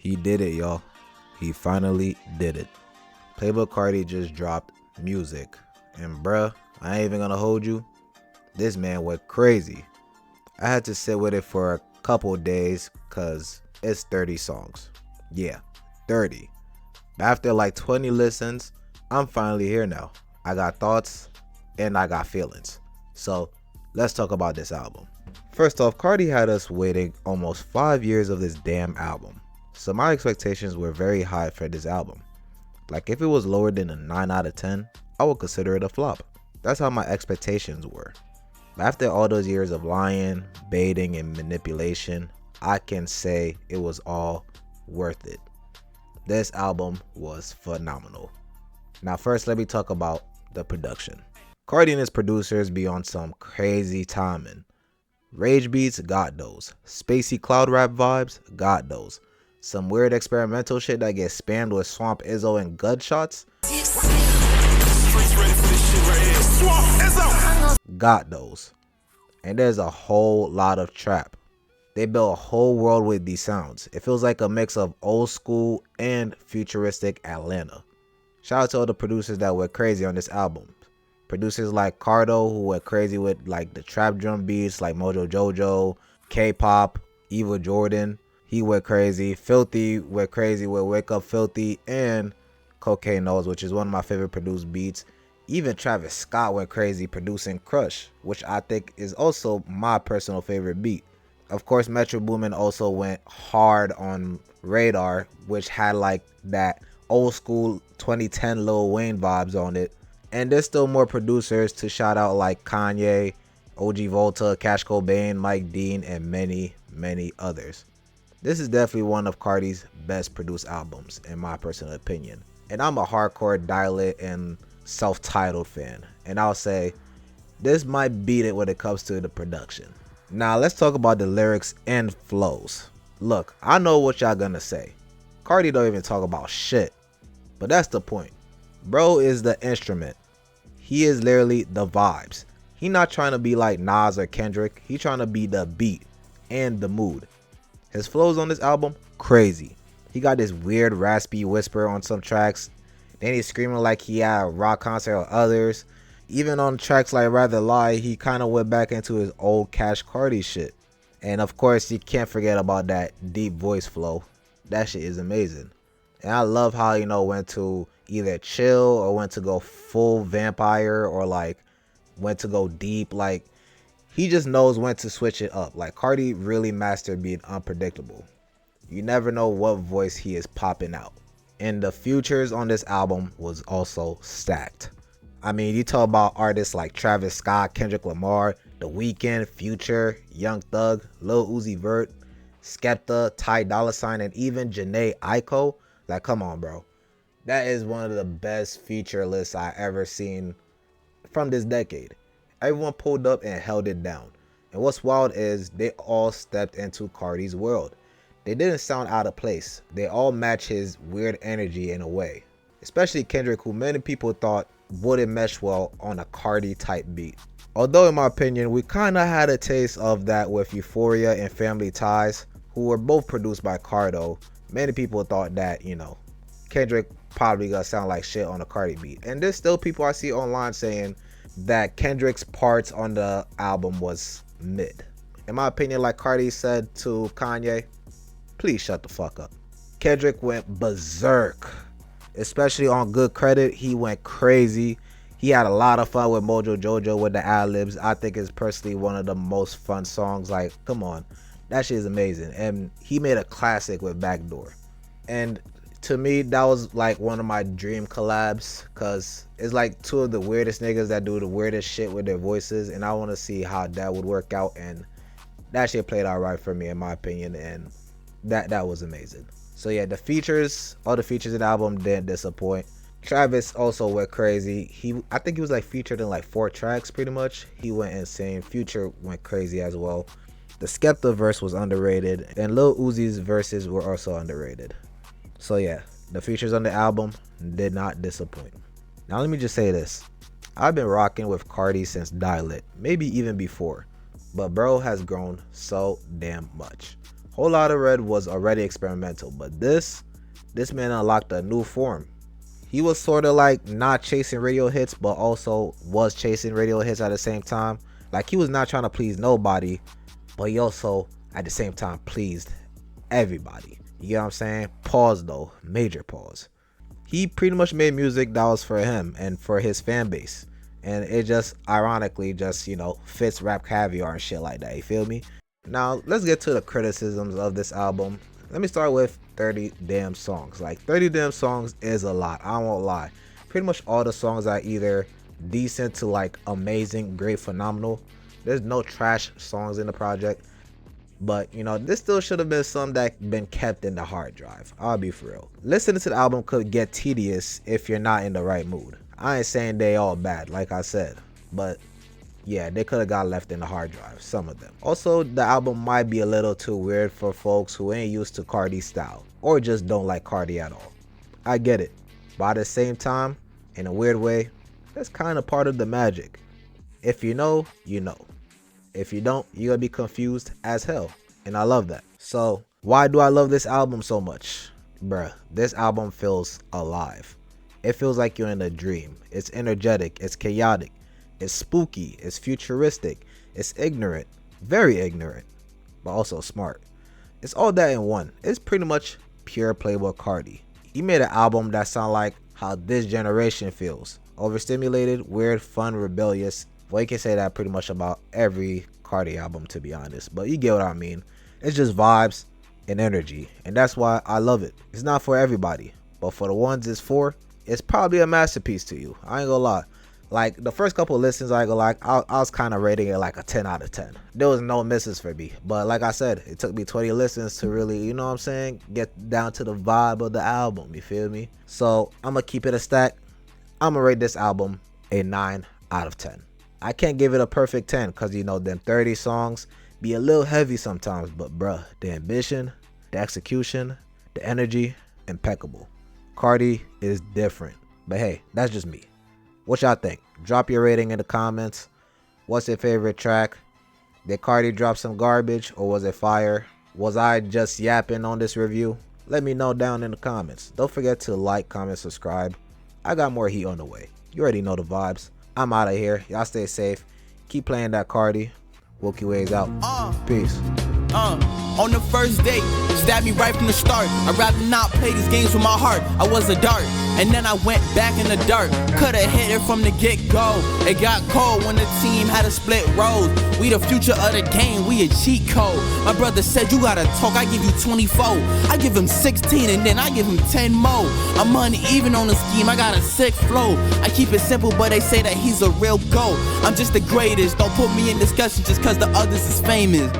He did it, y'all. He finally did it. Playboi Carti just dropped music. And bruh, I ain't even gonna hold you. This man went crazy. I had to sit with it for a couple days cause it's 30 songs. Yeah, 30. After like 20 listens, I'm finally here now. I got thoughts and I got feelings. So let's talk about this album. First off, Carti had us waiting almost 5 years of this damn album. So my expectations were very high for this album. Like if it was lower than a 9 out of 10, I would consider it a flop. That's how my expectations were. But after all those years of lying, baiting, and manipulation, I can say it was all worth it. This album was phenomenal. Now first let me talk about the production. Carti and his producers be on some crazy timing. Rage beats, got those. Spacey cloud rap vibes, got those. Some weird experimental shit that gets spammed with Swamp Izzo and gunshots, got those. And there's a whole lot of trap. They built a whole world with these sounds. It feels like a mix of old school and futuristic Atlanta. Shout out to all the producers that went crazy on this album. Producers like Cardo, who went crazy with like the trap drum beats like Mojo Jojo, K-pop, Eva Jordan, he went crazy. Filthy went crazy with Wake Up Filthy and Cocaine Nose, which is one of my favorite produced beats. Even Travis Scott went crazy producing Crush, which I think is also my personal favorite beat. Of course, Metro Boomin also went hard on Radar, which had like that old school 2010 Lil Wayne vibes on it. And there's still more producers to shout out like Kanye, OG Volta, Cash Cobain, Mike Dean, and many, many others. This is definitely one of Carti's best produced albums, in my personal opinion. And I'm a hardcore Dial-It and self-titled fan. And I'll say, this might beat it when it comes to the production. Now, let's talk about the lyrics and flows. Look, I know what y'all gonna say. Carti don't even talk about shit. But that's the point. Bro is the instrument. He is literally the vibes. He not trying to be like Nas or Kendrick. He trying to be the beat and the mood. His flows on this album, crazy. He got this weird raspy whisper on some tracks. Then he's screaming like he at a rock concert or others. Even on tracks like Rather Lie, he kind of went back into his old Cash Carti shit. And of course, you can't forget about that deep voice flow. That shit is amazing. And I love how, went to either chill or went to go full vampire or like went to go deep. Like he just knows when to switch it up. Like Carti really mastered being unpredictable. You never know what voice he is popping out. And the features on this album was also stacked. I mean, you talk about artists like Travis Scott, Kendrick Lamar, The Weeknd, Future, Young Thug, Lil Uzi Vert, Skepta, Ty Dolla $ign, and even Jhené Aiko. Like, come on, bro. That is one of the best feature lists I ever seen from this decade. Everyone pulled up and held it down. And what's wild is they all stepped into Carti's world. They didn't sound out of place. They all match his weird energy in a way. Especially Kendrick, who many people thought wouldn't mesh well on a Carti type beat. Although in my opinion, we kind of had a taste of that with Euphoria and Family Ties, who were both produced by Cardo. Many people thought that, Kendrick probably gonna sound like shit on a Carti beat. And there's still people I see online saying that Kendrick's parts on the album was mid. In my opinion, like Carti said to Kanye, please shut the fuck up. Kendrick went berserk. Especially on Good Credit, he went crazy. He had a lot of fun with Mojo Jojo with the ad-libs. I think it's personally one of the most fun songs. Like, come on. That shit is amazing. And he made a classic with Backdoor. And to me, that was like one of my dream collabs. Because it's like two of the weirdest niggas that do the weirdest shit with their voices. And I want to see how that would work out. And that shit played out right for me, in my opinion. And that was amazing. So yeah, all the features in the album didn't disappoint. Travis also went crazy. I think he was like featured in like 4 tracks pretty much. He went insane. Future went crazy as well. The Skepta verse was underrated, and Lil Uzi's verses were also underrated. So yeah, the features on the album did not disappoint. Now let me just say this. I've been rocking with Carti since Dial-It, maybe even before. But bro has grown so damn much. Whole Lotta Red was already experimental, but this man unlocked a new form. He was sort of like not chasing radio hits, but also was chasing radio hits at the same time. Like he was not trying to please nobody, but he also at the same time pleased everybody. You get what I'm saying? Pause though, major pause. He pretty much made music that was for him and for his fan base. And it just ironically just, you know, fits Rap Caviar and shit like that. You feel me? Now, let's get to the criticisms of this album. Let me start with 30 damn songs. Like 30 damn songs is a lot. I won't lie. Pretty much all the songs are either decent to like amazing, great, phenomenal. There's no trash songs in the project. But, you know, this still should have been some that been kept in the hard drive. I'll be for real. Listening to the album could get tedious if you're not in the right mood. I ain't saying they all bad, like I said. But, yeah, they could have got left in the hard drive, some of them. Also, the album might be a little too weird for folks who ain't used to Carti's style. Or just don't like Carti at all. I get it. But at the same time, in a weird way, that's kind of part of the magic. If you know, you know. If you don't, you're gonna be confused as hell. And I love that. So, why do I love this album so much? Bruh, this album feels alive. It feels like you're in a dream. It's energetic, it's chaotic, it's spooky, it's futuristic, it's ignorant, very ignorant, but also smart. It's all that in one. It's pretty much pure Playboi Carti. He made an album that sounds like how this generation feels. Overstimulated, weird, fun, rebellious. Well, you can say that pretty much about every Carti album, to be honest. But you get what I mean. It's just vibes and energy. And that's why I love it. It's not for everybody. But for the ones it's for, it's probably a masterpiece to you. I ain't gonna lie. Like, the first couple of listens, I was kind of rating it like a 10 out of 10. There was no misses for me. But like I said, it took me 20 listens to really, you know what I'm saying, get down to the vibe of the album. You feel me? So, I'm gonna keep it a stack. I'm gonna rate this album a 9 out of 10. I can't give it a perfect 10 because, you know, them 30 songs be a little heavy sometimes. But, bruh, the ambition, the execution, the energy, impeccable. Carti is different. But, hey, that's just me. What y'all think? Drop your rating in the comments. What's your favorite track? Did Carti drop some garbage or was it fire? Was I just yapping on this review? Let me know down in the comments. Don't forget to like, comment, subscribe. I got more heat on the way. You already know the vibes. I'm out of here. Y'all stay safe. Keep playing that Carti. Wookie Ways out. Peace. On the first date, stabbed me right from the start. I'd rather not play these games with my heart. I was a dart, and then I went back in the dark. Coulda hit it from the get-go. It got cold when the team had to split roles. We the future of the game, we a cheat code. My brother said you gotta talk, I give you 24. I give him 16 and then I give him 10 more. I'm uneven on the scheme, I got a sick flow. I keep it simple, but they say that he's a real GOAT. I'm just the greatest, don't put me in discussion just cause the others is famous.